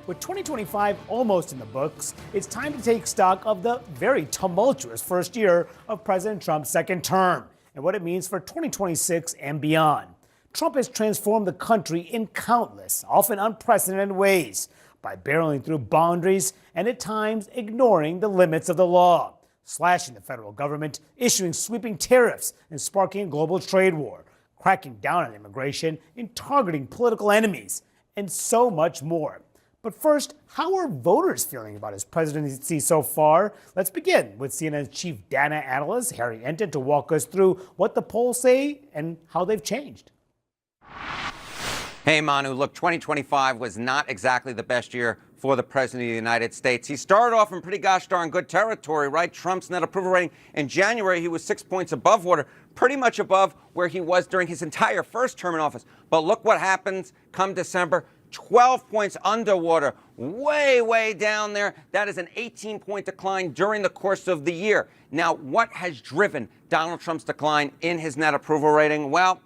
With 2025 almost in the books, it's time to take stock of the very tumultuous first year of President Trump's second term and what it means for 2026 and beyond. Trump has transformed the country in countless, often unprecedented ways by barreling through boundaries and at times ignoring the limits of the law, slashing the federal government, issuing sweeping tariffs and sparking a global trade war, cracking down on immigration and targeting political enemies, and so much more. But first, how are voters feeling about his presidency so far? Let's begin with CNN's chief data analyst, Harry Enten, to walk us through what the polls say and how they've changed. Hey, Manu. Look, 2025 was not exactly the best year for the President of the United States. He started off in pretty gosh darn good territory, right? Trump's net approval rating in January, he was 6 points above water, pretty much above where he was during his entire first term in office. But look what happens come December. 12 points underwater, way down there. That is an 18-point decline during the course of the year. Now, what has driven Donald Trump's decline in his net approval rating? Well,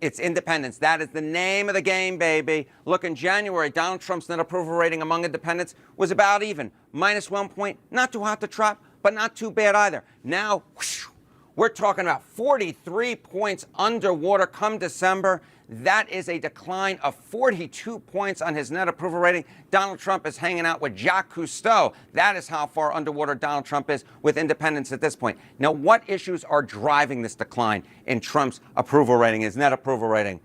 it's independents. That is the name of the game, baby. Look, in January, Donald Trump's net approval rating among independents was about even, minus 1 point. Not too hot to trot, but not too bad either. Now, whoosh, we're talking about 43 points underwater come December. That is a decline of 42 points on his net approval rating. Donald Trump is hanging out with Jacques Cousteau. That is how far underwater Donald Trump is with independents at this point. Now, what issues are driving this decline in Trump's approval rating, his net approval rating?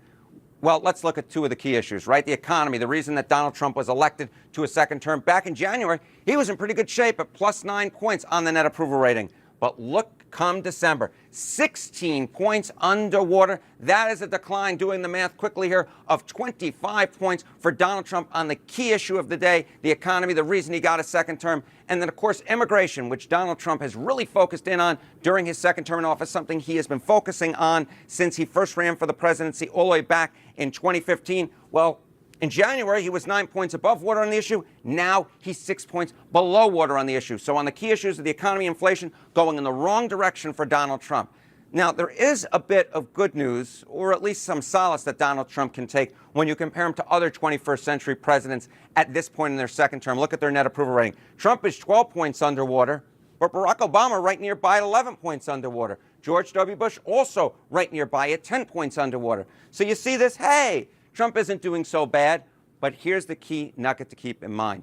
Well, let's look at two of the key issues, right? The economy, the reason that Donald Trump was elected to a second term back in January, he was in pretty good shape at plus 9 points on the net approval rating. But look, come December, 16 points underwater. That is a decline, doing the math quickly here, of 25 points for Donald Trump on the key issue of the day, the economy, the reason he got a second term. And then, of course, immigration, which Donald Trump has really focused in on during his second term in office, something he has been focusing on since he first ran for the presidency all the way back in 2015. Well, in January, he was 9 points above water on the issue. Now he's 6 points below water on the issue. So on the key issues of the economy, inflation, going in the wrong direction for Donald Trump. Now, there is a bit of good news, or at least some solace that Donald Trump can take when you compare him to other 21st century presidents at this point in their second term. Look at their net approval rating. Trump is 12 points underwater, but Barack Obama right nearby at 11 points underwater. George W. Bush also right nearby at 10 points underwater. So you see this, hey, Trump isn't doing so bad, but here's the key nugget to keep in mind.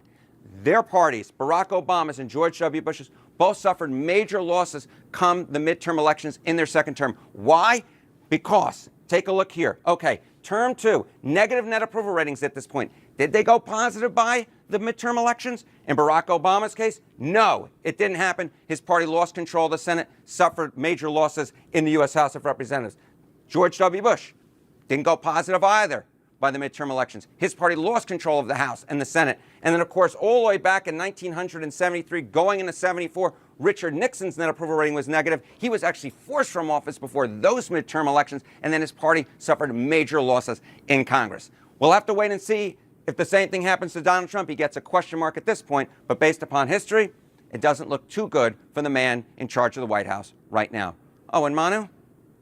Their parties, Barack Obama's and George W. Bush's, both suffered major losses come the midterm elections in their second term. Why? Because, take a look here. Okay, term two, negative net approval ratings at this point. Did they go positive by the midterm elections? In Barack Obama's case, no, it didn't happen. His party lost control of the Senate, suffered major losses in the U.S. House of Representatives. George W. Bush didn't go positive either by the midterm elections. His party lost control of the House and the Senate. And then, of course, all the way back in 1973, going into 74, Richard Nixon's net approval rating was negative. He was actually forced from office before those midterm elections, and then his party suffered major losses in Congress. We'll have to wait and see if the same thing happens to Donald Trump. He gets a question mark at this point, but based upon history, it doesn't look too good for the man in charge of the White House right now. Oh, and Manu,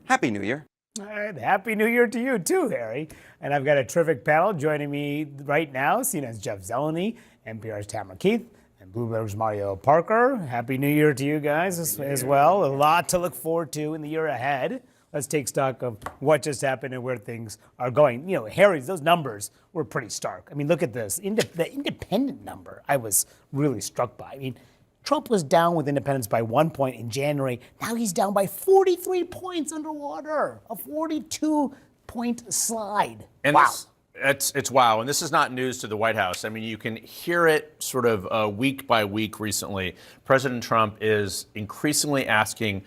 Happy New Year. All right, Happy New Year to you too, Harry. And I've got a terrific panel joining me right now. CNN's Jeff Zeleny, NPR's Tamara Keith, and Bloomberg's Mario Parker. Happy New Year to you guys as well. A lot to look forward to in the year ahead. Let's take stock of what just happened and where things are going. You know, Harry, those numbers were pretty stark. I mean, look at this. The independent number I was really struck by. I mean, Trump was down with independents by 1 point in January. Now he's down by 43 points underwater. A 42-point slide. And wow. It's wow. And this is not news to the White House. I mean, you can hear it sort of week by week recently. President Trump is increasingly asking,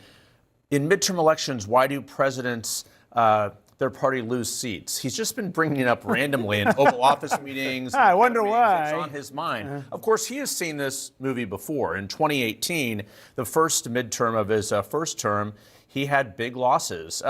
in midterm elections, why do presidents, their party lose seats? He's just been bringing it up randomly in Oval Office meetings. I wonder why. It's on his mind. Of course, he has seen this movie before. In 2018, the first midterm of his first term, he had big losses.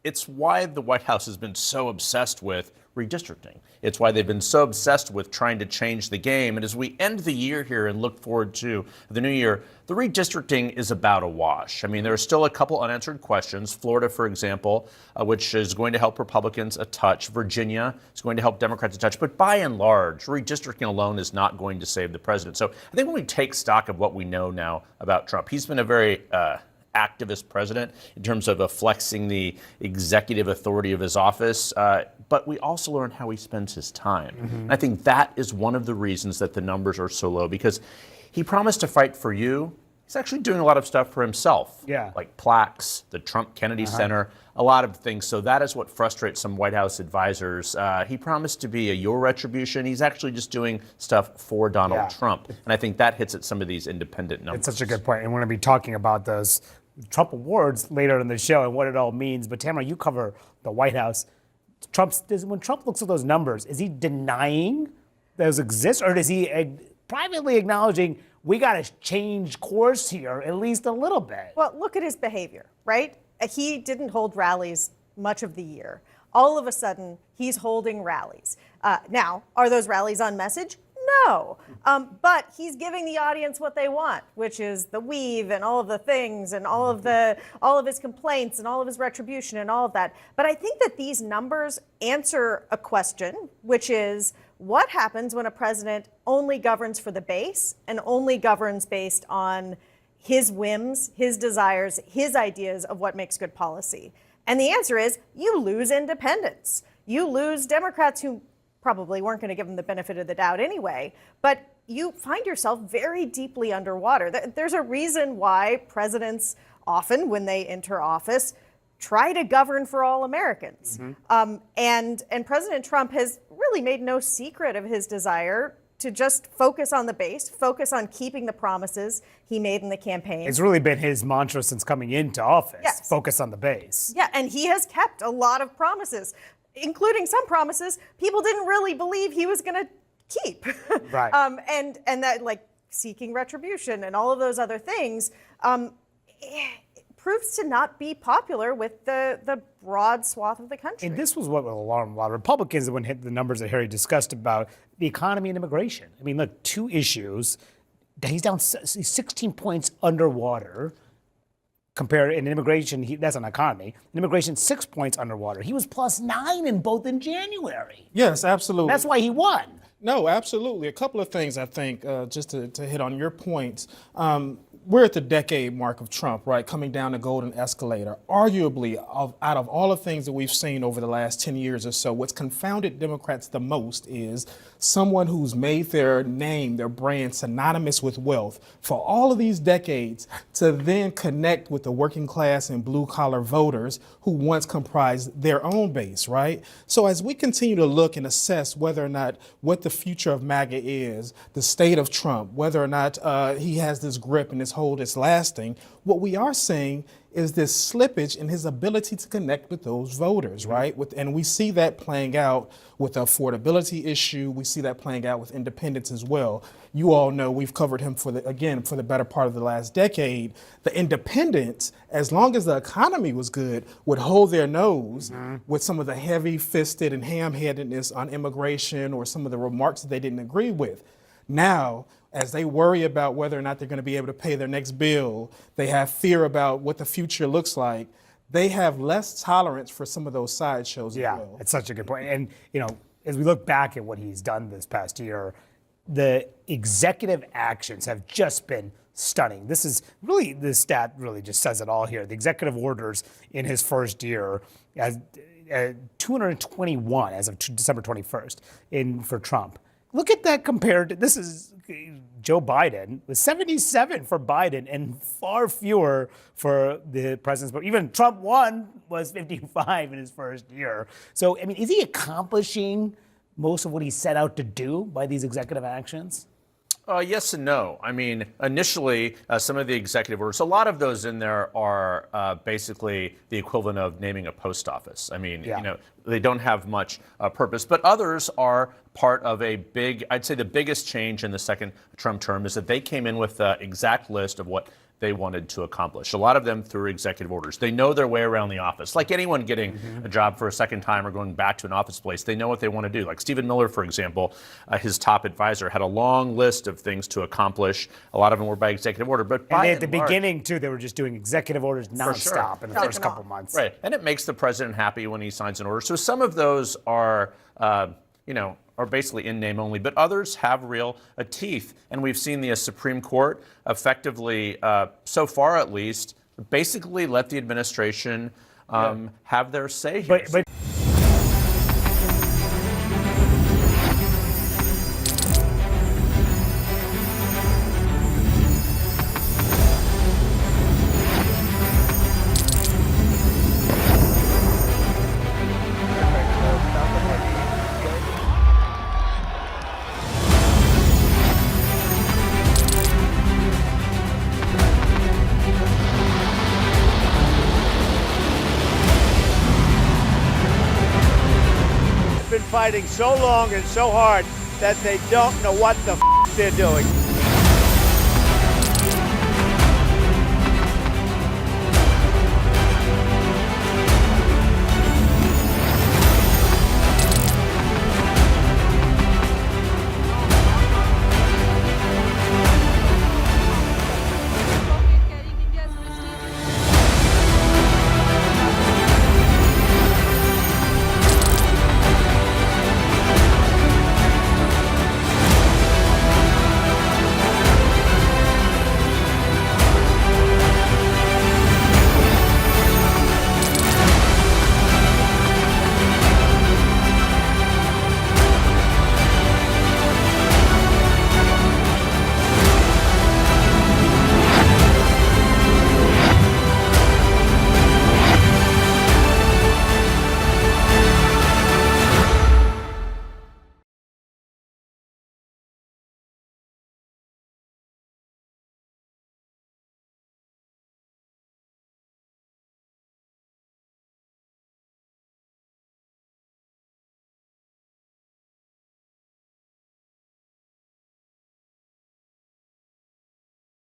it's why the White House has been so obsessed with redistricting. It's why they've been so obsessed with trying to change the game. And as we end the year here and look forward to the new year, the redistricting is about a wash. I mean, there are still a couple unanswered questions. Florida, for example, which is going to help Republicans a touch. Virginia is going to help Democrats a touch. But by and large, redistricting alone is not going to save the president. So I think when we take stock of what we know now about Trump, he's been a very activist president in terms of flexing the executive authority of his office. But we also learn how he spends his time. And I think that is one of the reasons that the numbers are so low, because he promised to fight for you. He's actually doing a lot of stuff for himself, like plaques, the Trump Kennedy Center, a lot of things. So that is what frustrates some White House advisors. He promised to be your retribution. He's actually just doing stuff for Donald Trump. And I think that hits at some of these independent numbers. It's such a good point. And we're going to be talking about those Trump awards later in the show and what it all means. But Tamara, you cover the White House. When Trump looks at those numbers, is he denying those exist, or is he privately acknowledging we got to change course here at least a little bit? Well, look at his behavior, right? He didn't hold rallies much of the year. All of a sudden, he's holding rallies. Now, are those rallies on message? No. But he's giving the audience what they want, which is the weave and all of the things and all of his complaints and all of his retribution and all of that. But I think that these numbers answer a question, which is what happens when a president only governs for the base and only governs based on his whims, his desires, his ideas of what makes good policy? And the answer is you lose independents. You lose Democrats who probably weren't going to give him the benefit of the doubt anyway, but you find yourself very deeply underwater. There's a reason why presidents often, when they enter office, try to govern for all Americans. And President Trump has really made no secret of his desire to just focus on the base, focus on keeping the promises he made in the campaign. It's really been his mantra since coming into office, focus on the base. Yeah, and he has kept a lot of promises, including some promises people didn't really believe he was going to keep. Right. And that, like, seeking retribution and all of those other things, proves to not be popular with the broad swath of the country. And this was what will alarm a lot of Republicans when hit the numbers that Harry discussed about the economy and immigration. I mean, look, two issues. He's down 16 points underwater. Compared in immigration, that's an economy. In immigration, 6 points underwater. He was +9 in both in January. Yes, absolutely. That's why he won. No, absolutely. A couple of things, I think, just to hit on your points. We're at the decade mark of Trump, right? Coming down the golden escalator. Arguably, out of all the things that we've seen over the last 10 years or so, what's confounded Democrats the most is someone who's made their name, their brand synonymous with wealth for all of these decades to then connect with the working class and blue collar voters who once comprised their own base, right? So as we continue to look and assess whether or not what the future of MAGA is, the state of Trump, whether or not he has this grip and this hold is lasting, what we are seeing is this slippage in his ability to connect with those voters, right? And we see that playing out with the affordability issue. We see that playing out with independents as well. You all know we've covered him for the better part of the last decade. The independents, as long as the economy was good, would hold their nose with some of the heavy-fisted and ham-handedness on immigration or some of the remarks that they didn't agree with. Now, as they worry about whether or not they're going to be able to pay their next bill, they have fear about what the future looks like, they have less tolerance for some of those sideshows as well. It's such a good point. And, as we look back at what he's done this past year, the executive actions have just been stunning. This stat really just says it all here. The executive orders in his first year, as 221 as of December 21st for Trump. Look at that compared to, this is Joe Biden, with 77 for Biden and far fewer for the president's. But even Trump was 55 in his first year. So, I mean, is he accomplishing most of what he set out to do by these executive actions? Yes and no. I mean, initially, some of the executive orders, a lot of those in there are basically the equivalent of naming a post office. I mean, they don't have much purpose. But others are part of a big, I'd say the biggest change in the second Trump term is that they came in with the exact list of what they wanted to accomplish. A lot of them through executive orders. They know their way around the office. Like anyone getting a job for a second time or going back to an office place, they know what they want to do. Like Stephen Miller, for example, his top advisor had a long list of things to accomplish. A lot of them were by executive order. But by And at the beginning, too, they were just doing executive orders nonstop in the first couple months. Right. And it makes the president happy when he signs an order. So some of those are, are basically in name only, but others have real teeth. And we've seen the Supreme Court effectively, so far at least, basically let the administration have their say here. But been fighting so long and so hard that they don't know what the they're doing.